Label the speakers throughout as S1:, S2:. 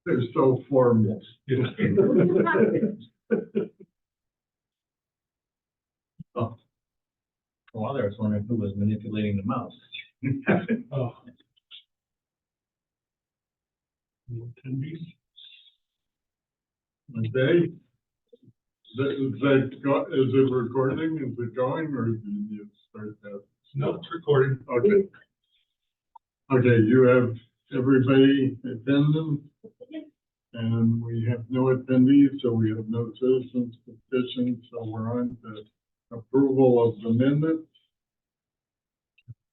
S1: They're so formal.
S2: Oh. For a while there, I was wondering who was manipulating the mouse.
S3: Oh. No attendees?
S1: Okay. Is it recording? Is it going, or do you need to start that?
S3: No, it's recording.
S1: Okay. Okay, you have everybody attending, and we have no attendees, so we have no citizens petitions, so we're on to approval of the minutes.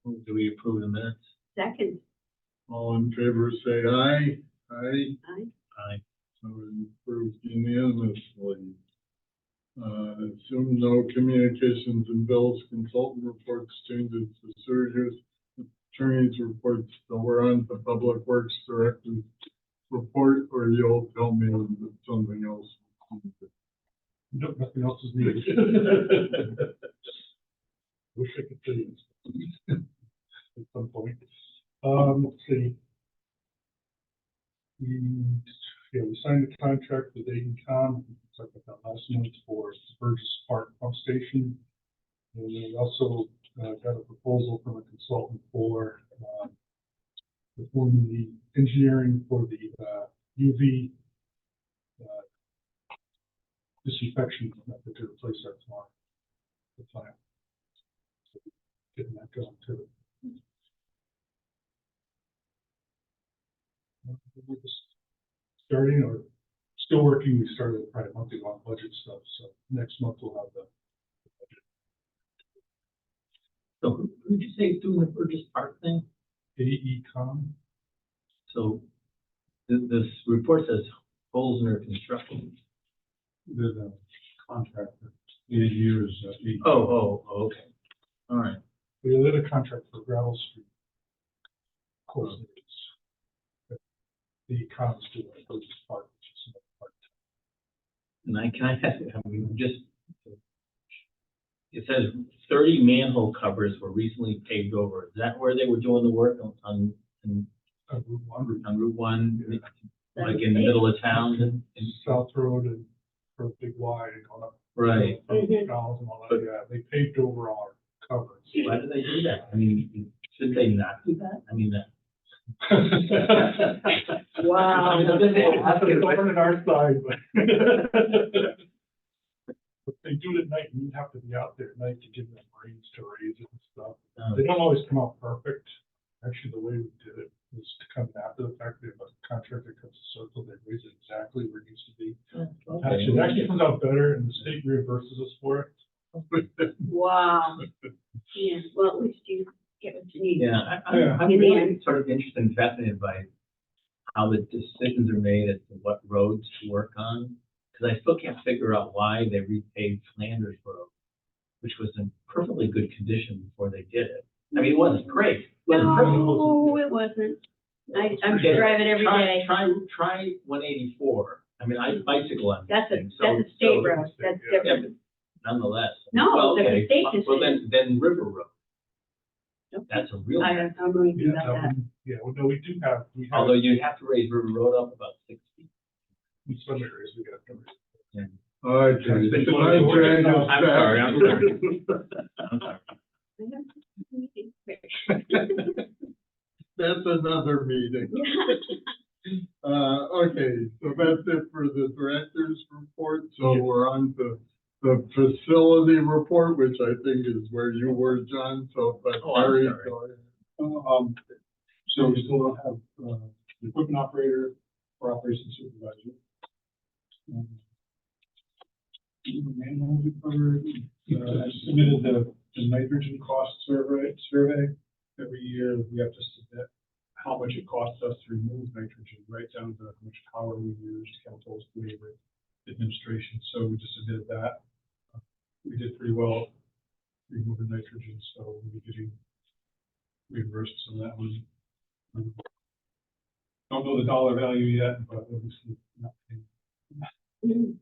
S2: Do we approve the minutes?
S4: Second.
S1: All in favor, say aye. Aye.
S4: Aye.
S2: Aye.
S1: So approved unanimously. Assume no communications and bills, consultant reports, changes to sewer use, attorney's reports, so we're on the Public Works Director's report, or you'll tell me that something else.
S3: Nope, nothing else is needed. Wish I could say this at some point. Let's see. We signed the contract with AECom, like I thought last month, for Burgess Park Pump Station. And we also got a proposal from a consultant for performing the engineering for the UV disinfection method to replace our plant. So getting that going too. We're just starting or still working. We started probably monthly long budget stuff. So next month we'll have the budget.
S2: So who did you say is doing the Burgess Park thing?
S3: AECom.
S2: So this report says holes in their construction.
S3: They're the contractor. 8 years.
S2: Oh, okay. All right.
S3: We did a contract for Gravel Street. Of course, the Ecoms do it, Burgess Park, which is another part.
S2: And I mean, just, it says 30 manhole covers were recently paved over. Is that where they were doing the work on Route 1,
S3: Yeah.
S2: like in the middle of town? And
S3: South Road and for a big wide and going up.
S2: right.
S3: And all that. Yeah, they paved over our covers.
S2: Why do they do that? I mean, should they not do that? I mean, that.
S4: Wow.
S2: I mean, I'm just asking,
S3: It's on our side, but. But they do it at night, and you have to be out there at night to give them brains to raise it and stuff. They don't always come out perfect. Actually, the way we did it was to come after the fact. We have a contractor cuts a circle, they raise it exactly where it needs to be.
S2: Okay.
S3: It actually comes out better, and the state reimburses us for it.
S4: Wow. Yeah, well, at least you get what you need.
S2: Yeah,
S3: Yeah.
S2: I'm really sort of interested and fascinated by how the decisions are made as to what roads to work on. Because I still can't figure out why they repaved Flanders Road, which was in perfectly good condition before they did it. I mean, it wasn't great. It wasn't perfect.
S4: No, it wasn't. I
S2: Okay,
S4: drive it every day.
S2: Try 184. I mean, I bicycle on
S4: That's
S2: that
S4: a,
S2: thing,
S4: that's a state road,
S3: so-
S4: that's
S3: yeah.
S4: different.
S2: nonetheless.
S4: No,
S2: Well,
S4: that's a
S2: okay.
S4: state
S2: Well,
S4: decision.
S2: then River Road.
S4: Nope.
S2: That's a real.
S4: I don't know anything
S3: Yeah,
S4: about that.
S3: yeah, well, no, we do have,
S2: Although you have to raise River Road up about 6 feet.
S3: in some areas, we got to.
S1: Okay.
S3: It's been
S1: so
S3: one of
S1: I'm
S3: those-
S1: trying to
S2: I'm sorry, I'm sorry.
S1: That's another meeting. Okay, so that's it for the director's report. So
S3: Yeah.
S1: we're on to the facility report, which I think is where you were, John. So, but
S2: Oh, I'm
S1: Harry,
S2: sorry.
S1: go ahead.
S5: So we still don't have, the equipment operator or operations supervisor. Manhole we covered, I submitted the nitrogen cost survey. Every year we have to submit how much it costs us to remove nitrogen, right down to how much power we used, chemicals, labor, administration. So we just submitted that. We did pretty well removing nitrogen, so we'll be getting reimbursed on that one. Don't know the dollar value yet, but obviously not paying.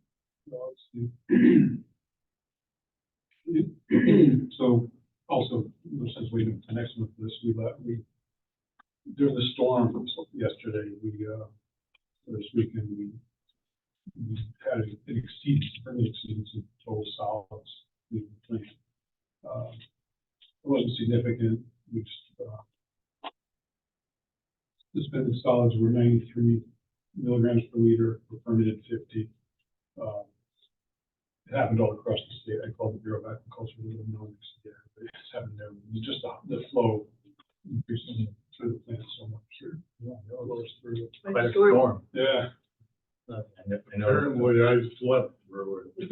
S5: So also, since waiting for next month for this, we during the storm from yesterday, we This weekend, we had an exceedance of total solids in the plant. It wasn't significant, we just, suspended solids were 93 milligrams per liter, for permitted 50. It happened all across the state. I called the Bureau of Agriculture, we don't know next year, but it's happened there. It's just the flow increasing through the plant so much. Yeah, it goes through.
S2: Quite a
S4: Storm.
S2: storm.
S5: Yeah.
S2: I know.
S1: Apparently I slept through it.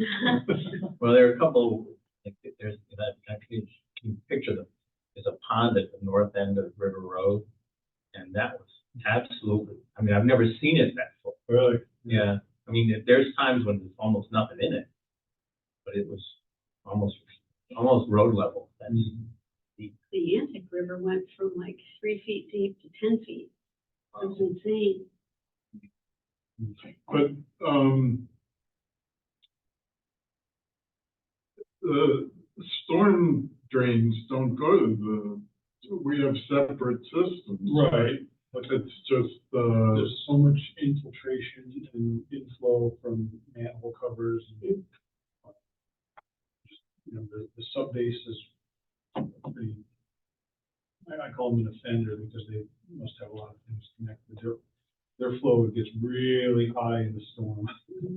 S2: Well, there are a couple, like, there's, that, actually, can you picture them? There's a pond at the north end of River Road, and that was absolutely, I mean, I've never seen it that full.
S5: Really?
S2: Yeah, I mean, there's times when there's almost nothing in it, but it was almost road level. That's deep.
S4: The Antic River went from like 3 feet deep to 10 feet. It was insane.
S1: But, the storm drains don't go to we have separate systems.
S5: Right.
S1: But it's just,
S5: There's so much infiltration and inflow from manhole covers. And, the sub base is pretty, I call them an offender because they must have a lot of things connected. Their flow gets really high in the storm.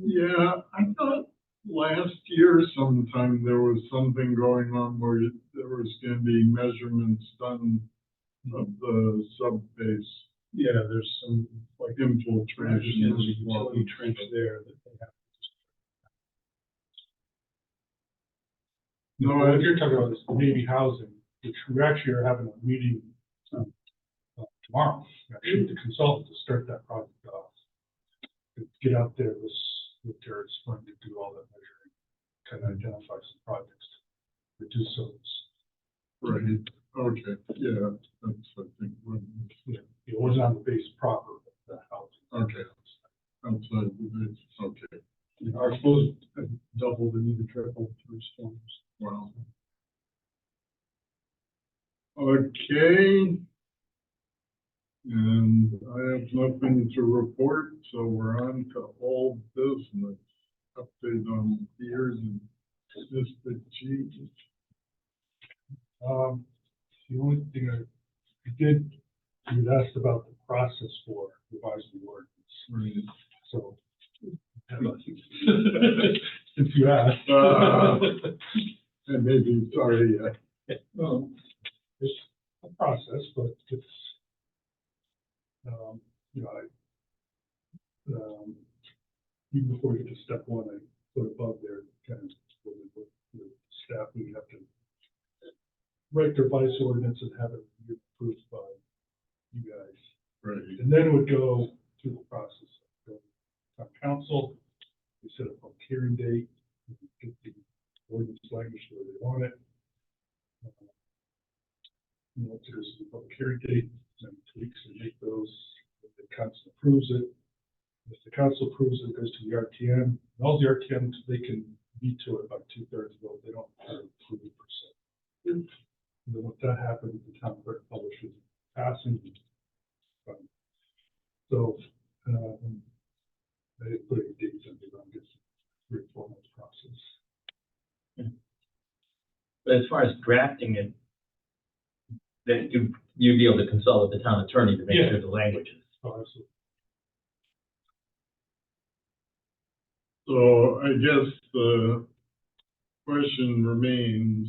S1: yeah, I thought last year sometime there was something going on where there was gonna be measurements done of the sub base.
S5: Yeah, there's some like
S1: Infiltration
S5: in
S1: as
S5: the
S1: well.
S5: utility trench there that they have.
S1: No,
S3: What you're talking about is the Navy housing, which we actually are having a meeting tomorrow, actually, with the consultant to start that project off. To get out there with Jared's fund to do all that measuring, kind of identify some projects to reduce those.
S1: right, okay, yeah, that's, I think,
S3: It wasn't on the base proper, but the housing.
S1: okay, outside the base, okay,
S5: Our flows have doubled and even tripled through storms.
S1: wow. Okay. And I have nothing to report, so we're on to old business. Update on peers and Mr. G.
S3: The only thing I did, you asked about the process for revising the ordinance,
S1: Right.
S3: so. Since you asked.
S1: And maybe, sorry,
S3: It's a process, but it's, even before you get to step one, I put above there, kind of, with the staff, we have to write their vice ordinance and have it approved by you guys.
S1: right,
S3: And then it would go through the process. Go to town council, we set a public hearing date, we get the ordinance language where they want it. Once it goes to the public hearing date, then tweaks and make those, if the council approves it. If the council approves it, it goes to the RTM, and all the RTMs, they can veto it by 2/3 vote, they don't have to approve it per se. And then once that happens, the town clerk publishes passing. So, I didn't put any dates in there, I'm just 3 or 4 months process.
S2: But as far as drafting it, then you'd be able to consult with the town attorney to make
S3: Yeah.
S2: sure the language is.
S3: Oh, absolutely.
S1: so I guess the question remains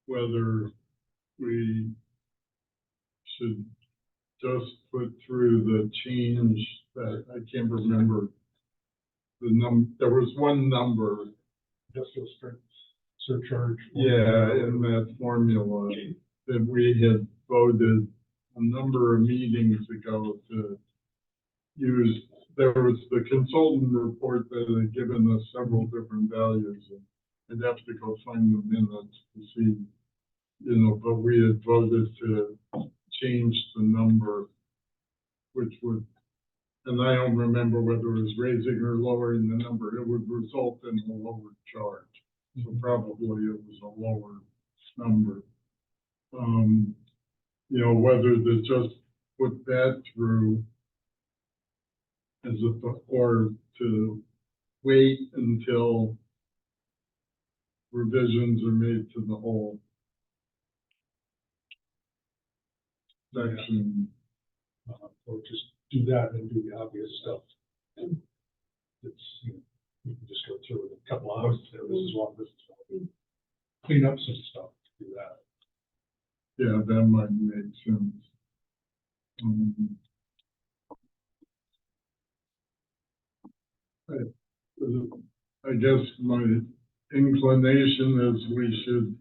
S1: whether we should just put through the change that, I can't remember the there was one number,
S3: Industrial strength surcharge.
S1: yeah, in that formula that we had voted a number of meetings ago to use. There was the consultant report that had given us several different values, and I'd have to go find the minutes to see, but we had voted to change the number, which would, and I don't remember whether it was raising or lowering the number, it would result in a lower charge. So probably it was a lower number. Whether to just put that through or to wait until revisions are made to the whole section.
S3: Or just do that and do the obvious stuff. It's, you know, you can just go through it in a couple hours, say, this is what this is. Clean up some stuff, do that.
S1: Yeah, that might make sense. I guess my inclination is we should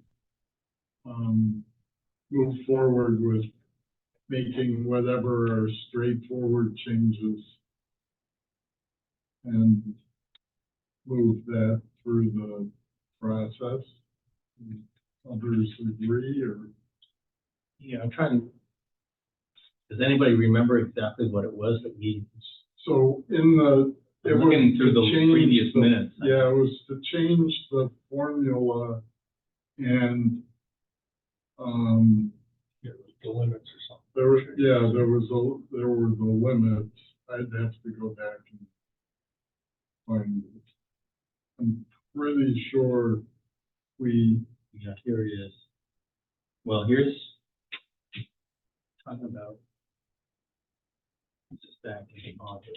S1: move forward with making whatever are straightforward changes and move that through the process. Others agree, or?
S2: Yeah, I'm trying to, does anybody remember exactly what it was that we,
S1: So in the. it
S2: I'm
S1: was
S2: looking through
S1: to
S2: the
S1: change
S2: previous
S1: the-
S2: minutes.
S1: Yeah, it was to change the formula and,
S3: You know, the limits or something.
S1: there was, yeah, there were the limits. I'd have to go back and find it. I'm pretty sure we,
S2: Yeah, here it is. Well, here's talking about, this is back in August.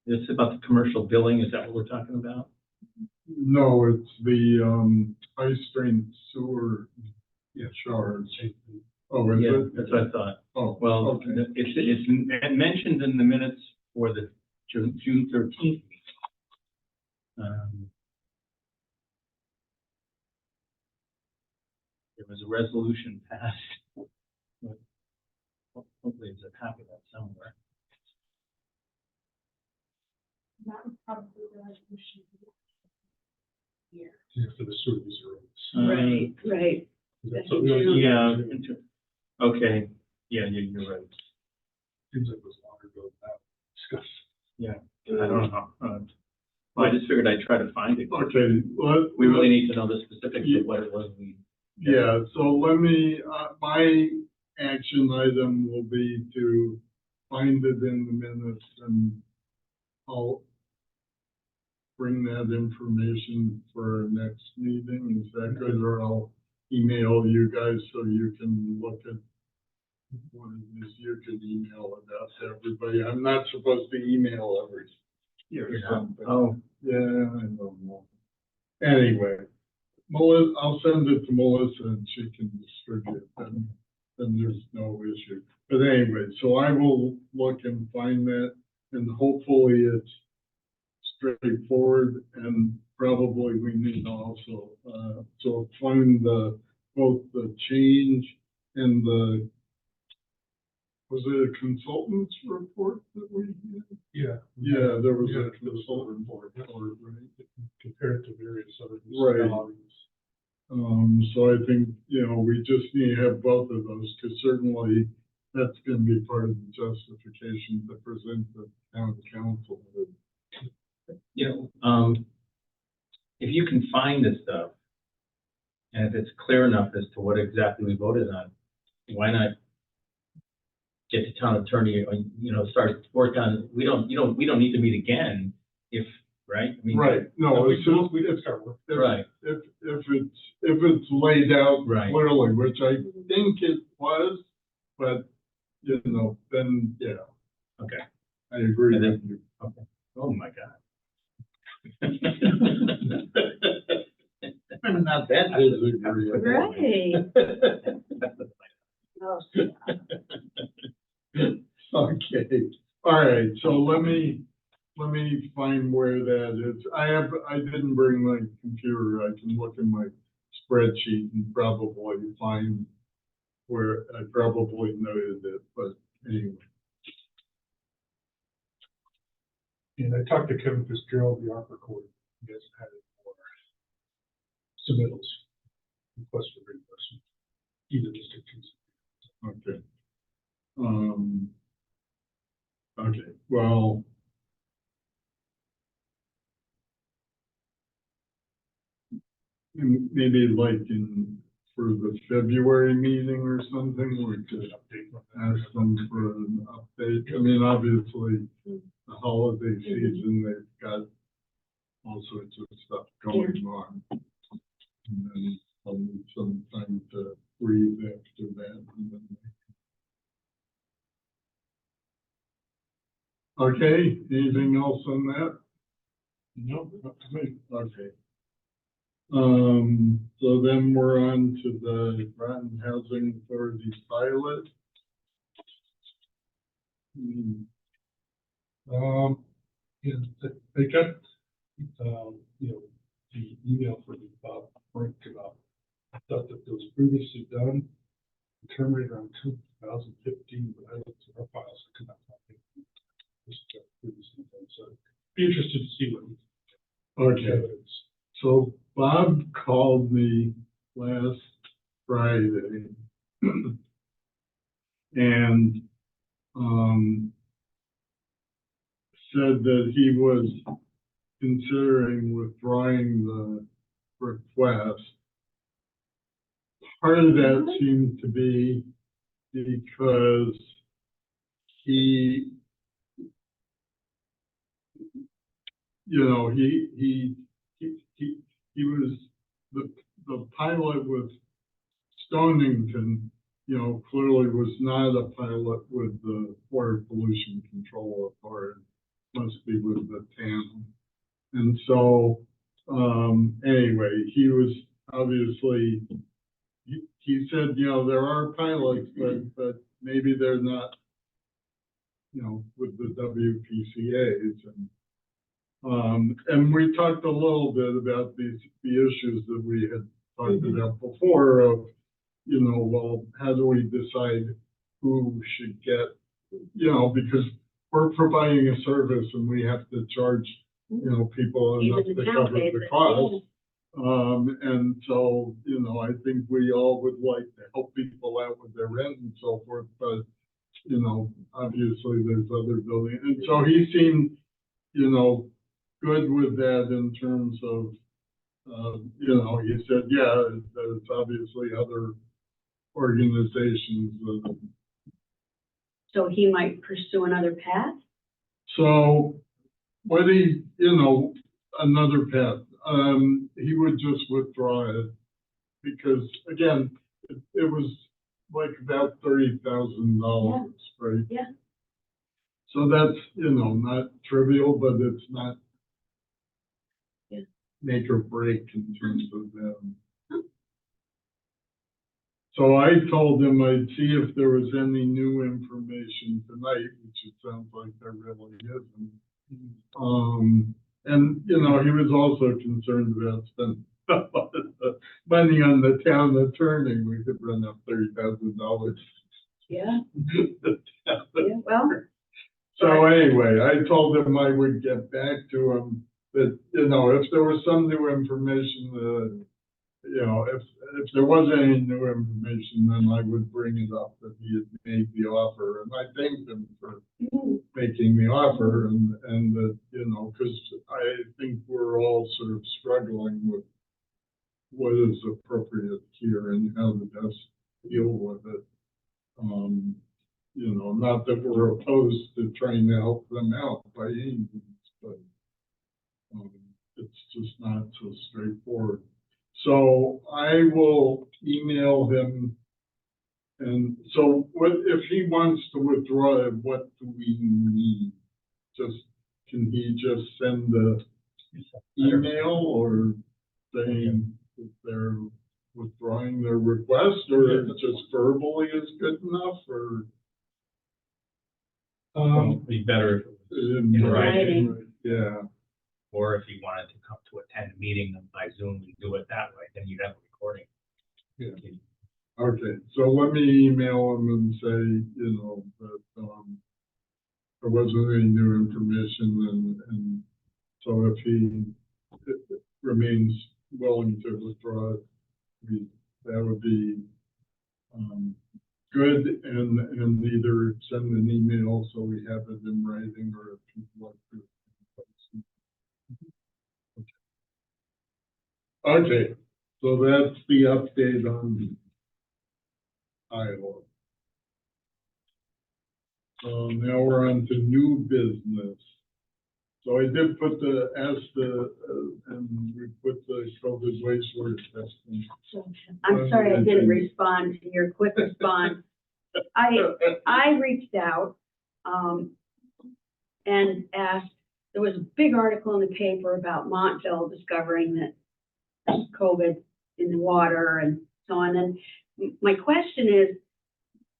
S2: It's about the commercial billing, is that what we're talking about?
S1: no, it's the, high strength sewer charge. Oh, is
S2: Yeah,
S1: it?
S2: that's what I thought.
S1: Oh,
S2: Well,
S1: okay.
S2: it's mentioned in the minutes for the June 13th meeting. There was a resolution passed. Hopefully there's a copy of that somewhere.
S4: That was probably the resolution. Yeah.
S3: Yeah, for the sewer user rates.
S4: Right, right.
S3: That's
S4: I
S3: what
S4: think
S3: we
S4: June.
S3: always
S2: Yeah,
S3: do.
S2: okay, yeah, you're right.
S3: Seems like it was longer ago than that. Discuss.
S2: I don't know. Well, I just figured I'd try to find it.
S1: Okay,
S2: We really need to know the specifics of what it was we.
S1: yeah, so let me, my action item will be to find it in the minutes, and I'll bring that information for our next meeting. Is that good? Or I'll email you guys so you can look at what it is. You can email it out to everybody. I'm not supposed to email every year or something.
S2: Oh,
S1: Yeah, I don't know. Anyway, Melissa, I'll send it to Melissa and she can distribute it, then there's no issue. But anyway, so I will look and find that, and hopefully it's straightforward, and probably we need also, so find both the change and the, was it a consultant's report that we had?
S3: Yeah.
S1: Yeah, there was
S3: Yeah,
S1: a consultant report, right?
S3: Compared to various other.
S1: Right.
S3: municipalities.
S1: So I think, we just need to have both of those, because certainly that's gonna be part of the justification to present the town council.
S2: if you can find this stuff, and if it's clear enough as to what exactly we voted on, why not get the town attorney, or, start work on, we don't need to meet again if, right? I mean,
S1: Right, no,
S3: We
S1: it's just,
S3: we just start working.
S2: Right,
S1: if it's laid out
S2: Right.
S1: clearly, which I think it was, but, then, yeah,
S2: okay.
S1: I agree
S2: And then-
S1: with you.
S2: Oh, my God.
S1: I'm not that disagree.
S4: Right. Oh,
S1: Okay, all right, so let me find where that is. I didn't bring my computer. I can look in my spreadsheet and probably find where I probably noted it, but anyway.
S3: And I talked to Kevin Fitzgerald, the ARPA court, you guys had it for submittals, request for reimbursement, either district.
S1: Okay. Okay, well. Maybe like for for the February meeting or something, we could ask them for an update. I mean, obviously, the holiday season, they've got all sorts of stuff going on. And then I'll need some time to breathe after that. And then okay, anything else on that?
S3: No, not to me.
S1: Okay. So then we're on to the Groton Housing Authority pilot.
S3: Yeah, they got, the email from Frank about stuff that was previously done, terminated around 2015, but I looked at our files, I could not find it. This was previously done, so be interested to see what
S1: Okay,
S3: evidence.
S1: so Bob called me last Friday and said that he was considering withdrawing the request. Part of that seemed to be because he, he was the pilot with Stonington, clearly was not a pilot with the Water Pollution Control Authority, must be with the town. And so, anyway, he was obviously, he said, there are pilots, but maybe they're not, with the WPCAs. And we talked a little bit about the issues that we had talked about before of, well, how do we decide who should get, because we're providing a service and we have to charge, people enough
S4: Even
S1: to
S4: the town
S1: cover
S4: pays
S1: the
S4: it.
S1: cost. And so, I think we all would like to help people out with their rent and so forth, but, obviously there's other buildings. And so he seemed, good with that in terms of, he said, yeah, there's obviously other organizations.
S4: So he might pursue another path?
S1: So what another path, he would just withdraw it because again, it was like about $30,000, right?
S4: Yeah.
S1: So that's, not trivial, but it's not make or break in terms of them. So I told him I'd see if there was any new information tonight, which it sounds like there really isn't. And, he was also concerned about spending money on the town attorney. We could run up $30,000.
S4: Yeah. Yeah, well.
S1: So anyway, I told him I would get back to him that, if there was some new information, if there was any new information, then I would bring it up that he had made the offer. And I thanked him for making the offer and that, because I think we're all sort of struggling with what is appropriate here and how to best deal with it. Not that we're opposed to trying to help them out by any means, but it's just not so straightforward. So I will email him. And so what if he wants to withdraw it, what do we need? Can he just send the email or saying that they're withdrawing their request, or just verbally is good enough, or?
S2: It'd be better if it was
S1: In
S4: writing.
S1: Yeah.
S2: or if you wanted to come to attend a meeting by Zoom and do it that way, then you'd have a recording.
S1: Yeah. Okay, so let me email him and say, that, there wasn't any new information and so if he remains willing to withdraw it, that would be, good and either send an email so we have it in writing or if you'd like to. Okay, So that's the update on Iowa. So now we're on to new business. So I did put and we put the COVID wastewater testing.
S4: I'm sorry, I didn't respond to your quick response. I reached out, and asked, there was a big article in the paper about Montville discovering that there's COVID in the water and so on. And my question is,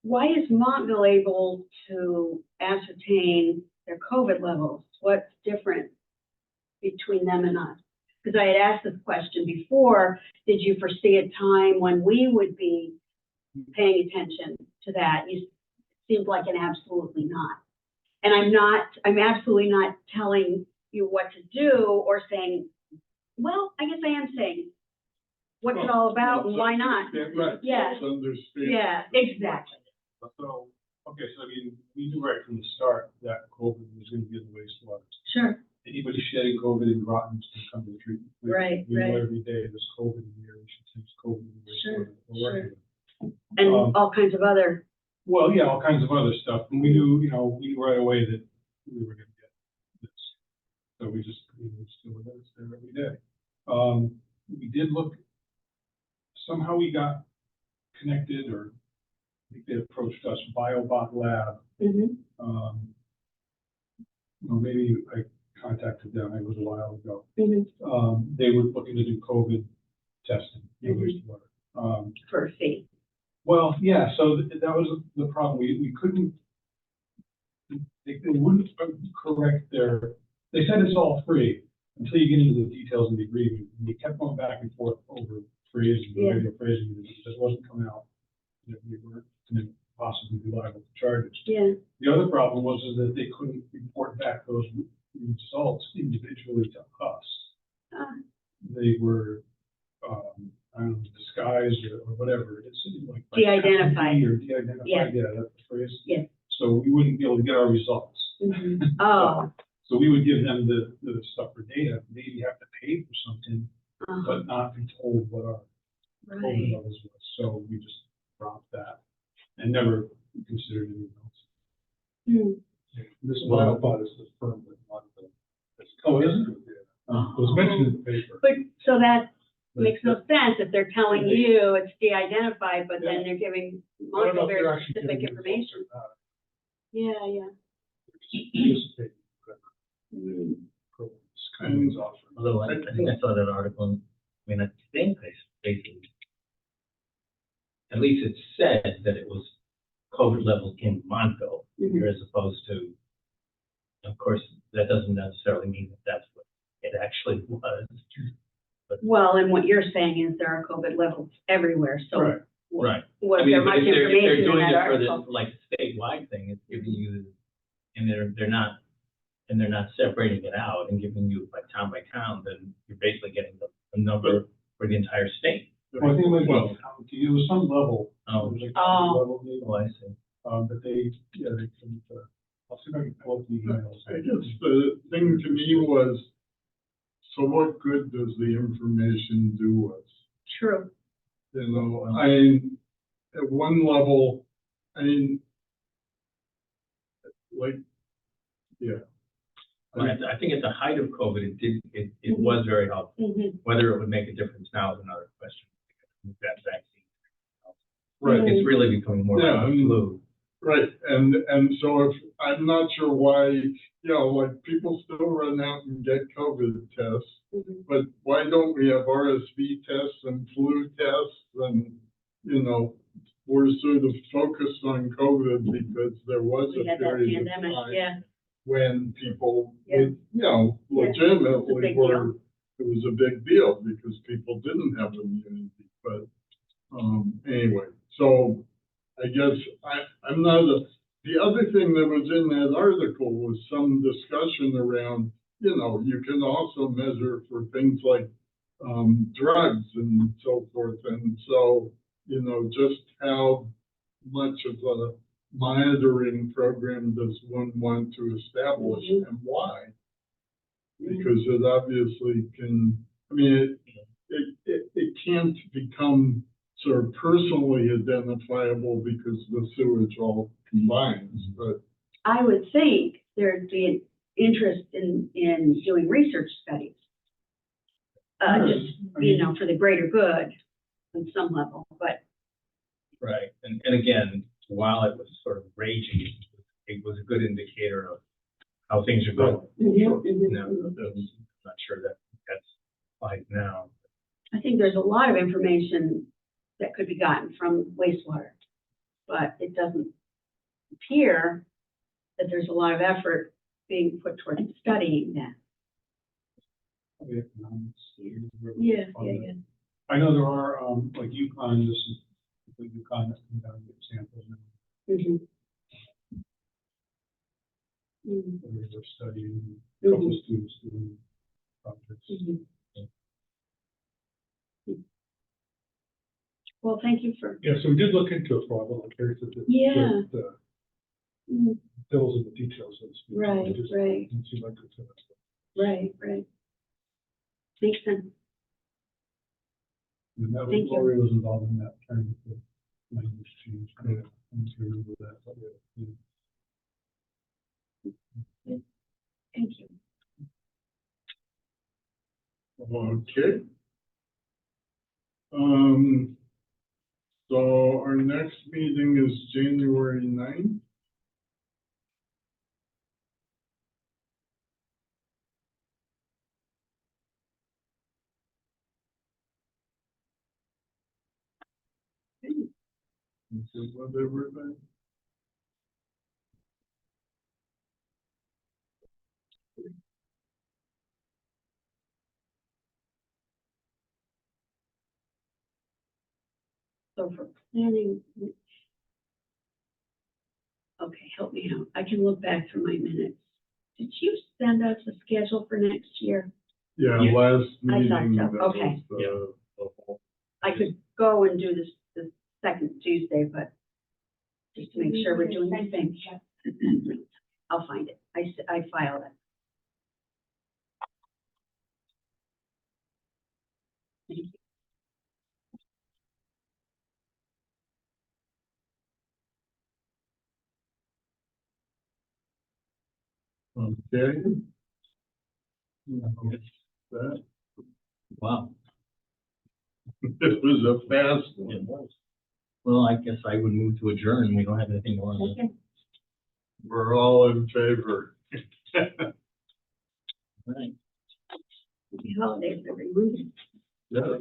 S4: why is Montville able to ascertain their COVID levels? What's different between them and us? Because I had asked this question before, did you foresee a time when we would be paying attention to that? It seems like an absolutely not. And I'm absolutely not telling you what to do or saying, well, I guess I am saying, what's it all about and why not?
S1: Right.
S4: Yeah. Yeah, exactly.
S5: So, okay, so I mean, we knew right from the start that COVID was gonna be in the wastewater.
S4: Sure.
S5: Anybody shedding COVID in Groton is gonna come to the treatment.
S4: Right,
S5: We know
S4: right.
S5: every day there's COVID in the air, we should take COVID in the
S4: Sure,
S5: wastewater. We're working with it.
S4: And all kinds of other,
S5: Well, yeah, all kinds of other stuff, and we knew right away that we were gonna get this. So we still with it, it's there every day. We did look, somehow we got connected, or I think they approached us, BioBot Lab.
S4: mhm,
S5: Maybe I contacted them, it was a while ago.
S4: mhm,
S5: They were looking to do COVID testing in
S4: Mhm.
S5: wastewater.
S4: for a fee.
S5: Well, yeah, so that was the problem. We couldn't, they wouldn't correct they said it's all free until you get into the details and the agreement. And they kept going back and forth over phrasing, the
S4: Yeah.
S5: radio phrasing, and it just wasn't coming out. That we were going to possibly be liable for charges.
S4: Yeah,
S5: The other problem was is that they couldn't report back those results individually to us.
S4: Ah,
S5: They were, I don't know, disguised or whatever. It's like.
S4: De-identified.
S5: Or de-identified,
S4: Yeah.
S5: yeah, that's the phrase.
S4: Yeah.
S5: So we wouldn't be able to get our results.
S4: mhm. Oh,
S5: So we would give them the stuff for data, maybe have to pay for something,
S4: uh-huh,
S5: but not be told what our COVID
S4: right.
S5: levels was. So we just dropped that and never considered anything else.
S4: Hmm.
S3: This
S5: Well-
S3: BioBot is the firm that Montville.
S5: Oh, is it?
S3: It was mentioned in the paper.
S4: But, so that makes no sense if they're telling you it's de-identified, but then
S5: Yeah.
S4: they're giving
S3: I don't
S4: most
S3: know if
S4: very
S3: they're actually
S4: specific
S3: giving results
S4: information.
S3: or not.
S4: Yeah, yeah.
S3: They're just participating, whatever
S4: Mm.
S3: programs companies offer.
S2: Although I think I saw that article, I mean, I think I basically, at least it said that it was COVID levels in Montville,
S4: Mhm.
S2: as opposed to, of course, that doesn't necessarily mean that that's what it actually was.
S4: Well, and what you're saying is there are COVID levels everywhere, so
S5: Right.
S2: Right.
S4: was
S2: I mean,
S4: there
S2: but
S4: much
S2: if they're
S4: information in
S2: doing
S4: that
S2: it for the,
S4: article?
S2: like, statewide thing, it's giving you, and they're not separating it out and giving you by town, then you're basically getting the number for the entire state.
S5: Well, I think it was,
S1: Well-
S5: it was some level.
S2: Oh.
S5: It was like
S4: Oh.
S5: level maybe.
S2: Oh, I see.
S5: But they couldn't, I'll see if I can pull up the emails.
S1: I guess the thing to me was, so what good does the information do us?
S4: True.
S1: You know, I mean, at one level, I mean, like, yeah.
S2: I think at the height of COVID, it was very helpful.
S4: Mhm.
S2: Whether it would make a difference now is another question. That vaccine.
S1: Right.
S2: It's really becoming more
S1: Yeah,
S2: like
S1: I
S2: a
S1: mean-
S2: flu.
S1: Right, and so if, I'm not sure why, like, people still run out and get COVID tests,
S4: Mhm.
S1: but why don't we have RSV tests and flu tests and, we're sort of focused on COVID because there was a
S4: We had that
S1: period of
S4: pandemic,
S1: time
S4: yeah.
S1: when people,
S4: Yeah.
S1: would,
S4: Yeah. It's a
S1: legitimately
S4: big
S1: were, it was a big deal because people didn't have immunity, but, anyway, so I guess I'm not the other thing that was in that article was some discussion around, you can also measure for things like, drugs and so forth, and so, just how much of a monitoring program does one want to establish
S4: Mhm.
S1: and why? Because it obviously can, I mean, it can't become sort of personally identifiable because the sewage all combines, but
S4: I would think there'd be an interest in doing research studies. Just, you know, for the greater good on some level, but
S2: Right, and again, while it was sort of raging, it was a good indicator of how things are going. Now, I'm not sure that that's like now.
S4: I think there's a lot of information that could be gotten from wastewater, but it doesn't appear that there's a lot of effort being put towards studying that.
S5: The economics,
S4: Yeah.
S5: I know there are, like UConn, this is, like UConn that come down and get samples and
S4: Mhm. Mhm.
S5: they're studying, a couple of students doing projects.
S4: Mhm. Well, thank you for,
S5: Yeah, so we did look into it for a while, like Harry said,
S4: Yeah.
S5: the
S4: Mhm.
S5: devil's in the details, so to speak.
S4: Right,
S5: It just
S4: right.
S5: didn't seem like it's,
S4: right. Makes sense.
S5: and that was,
S4: Thank you.
S5: Lori was involved in that, trying to get the language change. I don't remember that, but yeah.
S4: Thank you.
S1: okay. So our next meeting is January 9th. Is it whatever then?
S4: So for planning, okay, help me out. I can look back through my minutes. Did you send us a schedule for next year?
S1: Yeah,
S2: Yeah.
S1: last
S4: I thought
S1: meeting.
S4: so.
S1: that
S4: Okay.
S1: was, the whole-
S4: I could go and do this the second Tuesday, but just to make sure we're doing the thing. I'll find it. I filed it. Thank you.
S1: Okay. That,
S2: Wow.
S1: it was a fast one.
S2: It was. Well, I guess I would move to adjourn. We don't have anything more.
S4: Okay.
S1: We're all in favor.
S2: Right.
S4: Happy holidays, everyone.
S1: Yeah.